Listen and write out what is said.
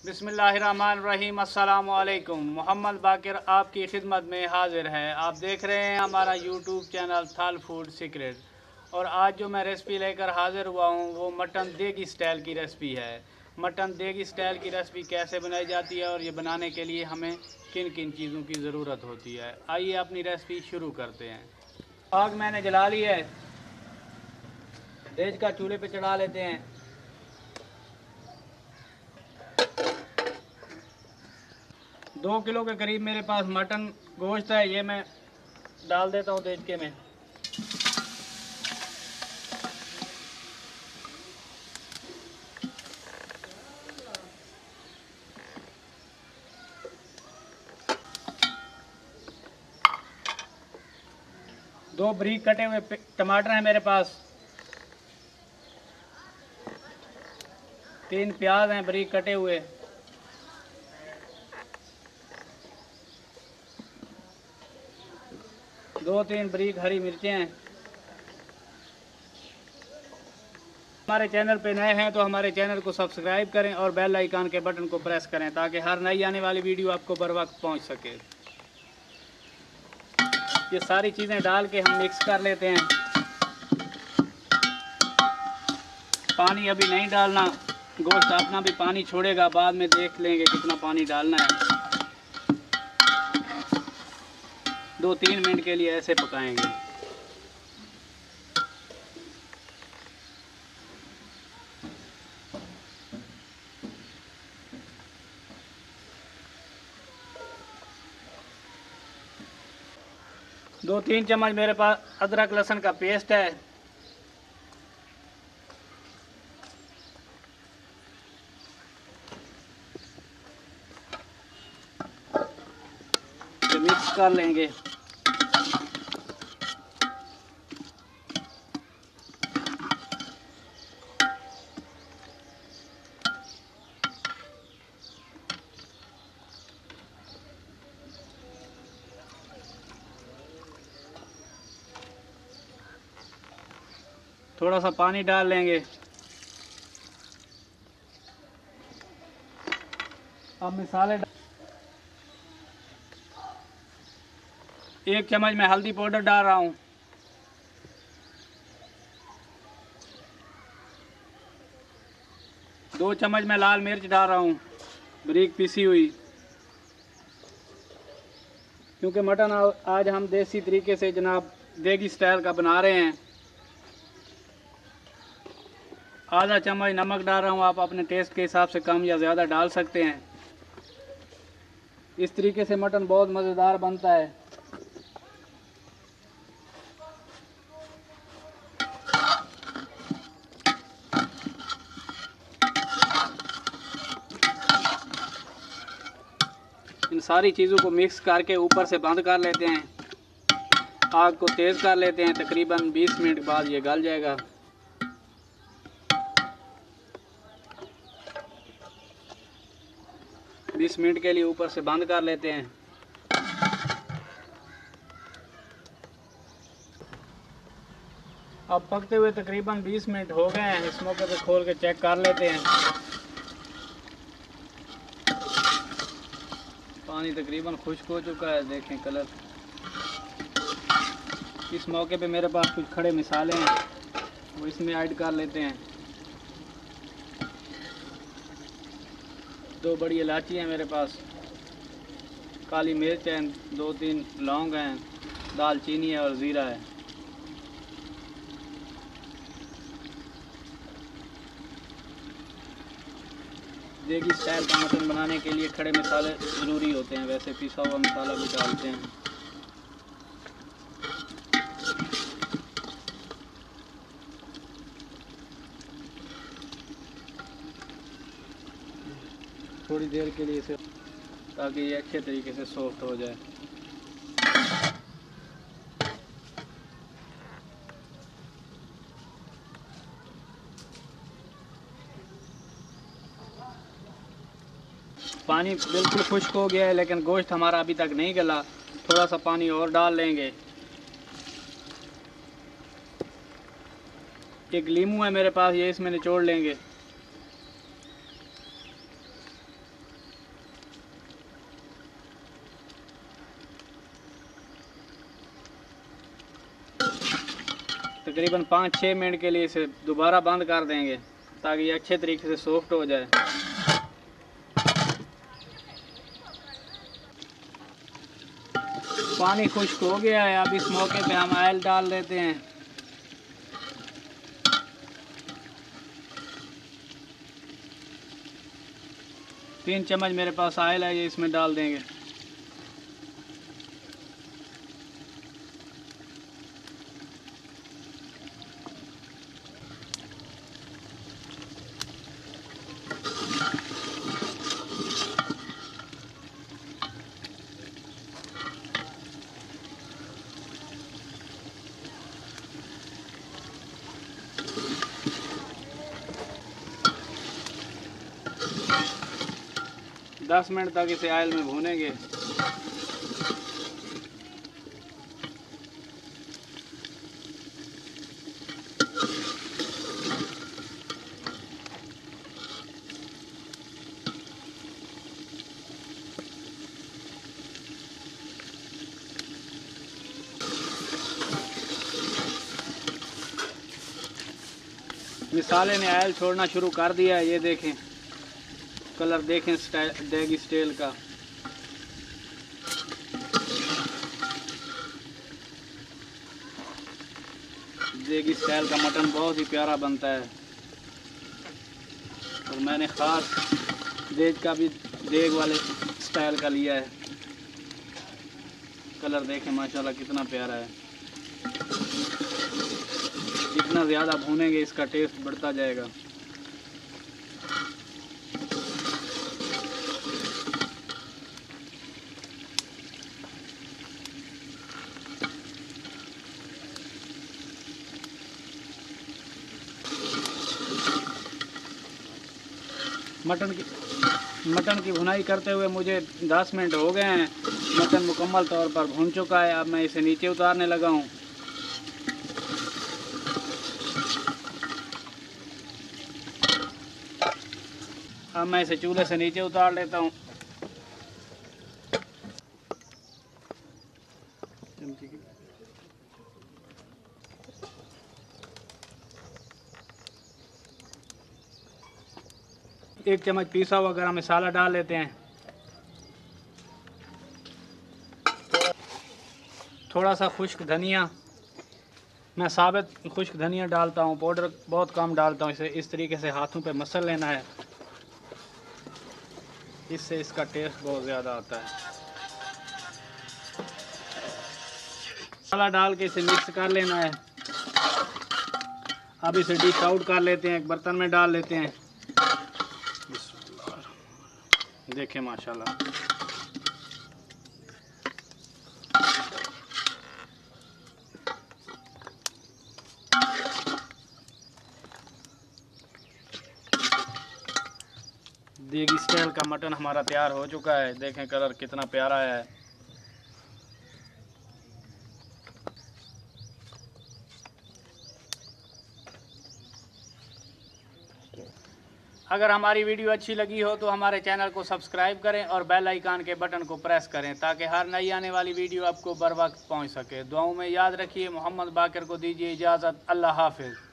बिस्मिल्लाहिर्रहमानिर्रहीम। अस्सलामुअलैकुम। मोहम्मद बाकिर आपकी खिदमत में हाजिर है। आप देख रहे हैं हमारा यूट्यूब चैनल थल फूड सीक्रेट। और आज जो मैं रेसिपी लेकर हाजिर हुआ हूँ वो मटन देगी स्टाइल की रेसिपी है। मटन देगी स्टाइल की रेसिपी कैसे बनाई जाती है और ये बनाने के लिए हमें किन किन चीज़ों की ज़रूरत होती है, आइए अपनी रेसिपी शुरू करते हैं। आग मैंने जला ली है, देज का चूल्हे पे चढ़ा लेते हैं। 2 किलो के करीब मेरे पास मटन गोश्त है, ये मैं डाल देता हूँ देचके में। दो बारीक कटे हुए टमाटर हैं मेरे पास। 3 प्याज हैं बारीक कटे हुए। 2-3 बारीक हरी मिर्चें हैं। हमारे चैनल पे नए हैं तो हमारे चैनल को सब्सक्राइब करें और बेल आइकन के बटन को प्रेस करें ताकि हर नई आने वाली वीडियो आपको बर वक्त पहुँच सके। ये सारी चीज़ें डाल के हम मिक्स कर लेते हैं। पानी अभी नहीं डालना, गोश्त अपना भी पानी छोड़ेगा, बाद में देख लेंगे कितना पानी डालना है। 2-3 मिनट के लिए ऐसे पकाएंगे। दो 3 चम्मच मेरे पास अदरक लहसुन का पेस्ट है। तो मिक्स कर लेंगे। थोड़ा सा पानी डाल लेंगे। अब मसाले 1 चम्मच मैं हल्दी पाउडर डाल रहा हूँ। 2 चम्मच मैं लाल मिर्च डाल रहा हूँ बारीक पीसी हुई। क्योंकि मटन आज हम देसी तरीके से जनाब देगी स्टाइल का बना रहे हैं। आधा चम्मच नमक डाल रहा हूँ, आप अपने टेस्ट के हिसाब से कम या ज़्यादा डाल सकते हैं। इस तरीके से मटन बहुत मज़ेदार बनता है। इन सारी चीज़ों को मिक्स करके ऊपर से बंद कर लेते हैं। आग को तेज़ कर लेते हैं। तकरीबन 20 मिनट बाद ये गल जाएगा। बीस मिनट के लिए ऊपर से बंद कर लेते हैं। अब पकते हुए तकरीबन 20 मिनट हो गए हैं। इस मौके पे खोल के चेक कर लेते हैं। पानी तकरीबन खुश्क हो चुका है, देखें कलर। इस मौके पे मेरे पास कुछ खड़े मसाले हैं, वो इसमें ऐड कर लेते हैं। 2 बड़ी इलायची हैं मेरे पास, काली मिर्च है, 2-3 लौंग हैं, दालचीनी है और ज़ीरा है। देगी स्टाइल का मटन बनाने के लिए खड़े मसाले ज़रूरी होते हैं, वैसे पिसा हुआ मसाला भी डालते हैं। थोड़ी देर के लिए इसे, ताकि ये अच्छे तरीके से सॉफ्ट हो जाए। पानी बिल्कुल खुश्क हो गया है, लेकिन गोश्त हमारा अभी तक नहीं गला। थोड़ा सा पानी और डाल लेंगे। एक लीमू है मेरे पास, ये इसमें निचोड़ लेंगे। तकरीबन 5-6 मिनट के लिए इसे दोबारा बंद कर देंगे ताकि ये अच्छे तरीके से सॉफ्ट हो जाए। पानी खुश्क हो गया है। अब इस मौके पे हम ऑयल डाल देते हैं। तीन चम्मच मेरे पास ऑयल है, ये इसमें डाल देंगे। दस मिनट तक इसे ऑयल में भूनेंगे। मसाले ने ऑयल छोड़ना शुरू कर दिया है। ये देखें, कलर देखें देगी स्टाइल का। देगी स्टाइल का मटन बहुत ही प्यारा बनता है। और मैंने ख़ास देग वाले स्टाइल का लिया है। कलर देखें माशाल्लाह कितना प्यारा है। जितना ज़्यादा भूनेंगे इसका टेस्ट बढ़ता जाएगा। मटन की भुनाई करते हुए मुझे 10 मिनट हो गए हैं। मटन मुकम्मल तौर पर भून चुका है। अब मैं इसे नीचे उतारने लगा हूँ। अब मैं इसे चूल्हे से नीचे उतार लेता हूँ। एक चम्मच पिसा हुआ गरम मसाला डाल लेते हैं। थोड़ा सा खुश्क धनिया, मैं साबित खुश्क धनिया डालता हूँ, पाउडर बहुत कम डालता हूँ। इसे इस तरीके से हाथों पे मसल लेना है, इससे इसका टेस्ट बहुत ज़्यादा आता है। मसाला डाल के इसे मिक्स कर लेना है। अब इसे डिश आउट कर लेते हैं, एक बर्तन में डाल लेते हैं। देखें माशाल्लाह देगी स्टाइल का मटन हमारा तैयार हो चुका है। देखें कलर कितना प्यारा है। अगर हमारी वीडियो अच्छी लगी हो तो हमारे चैनल को सब्सक्राइब करें और बेल आइकन के बटन को प्रेस करें ताकि हर नई आने वाली वीडियो आपको बर वक्त पहुँच सके। दुआओं में याद रखिए। मोहम्मद बाकर को दीजिए इजाज़त। अल्लाह हाफिज़।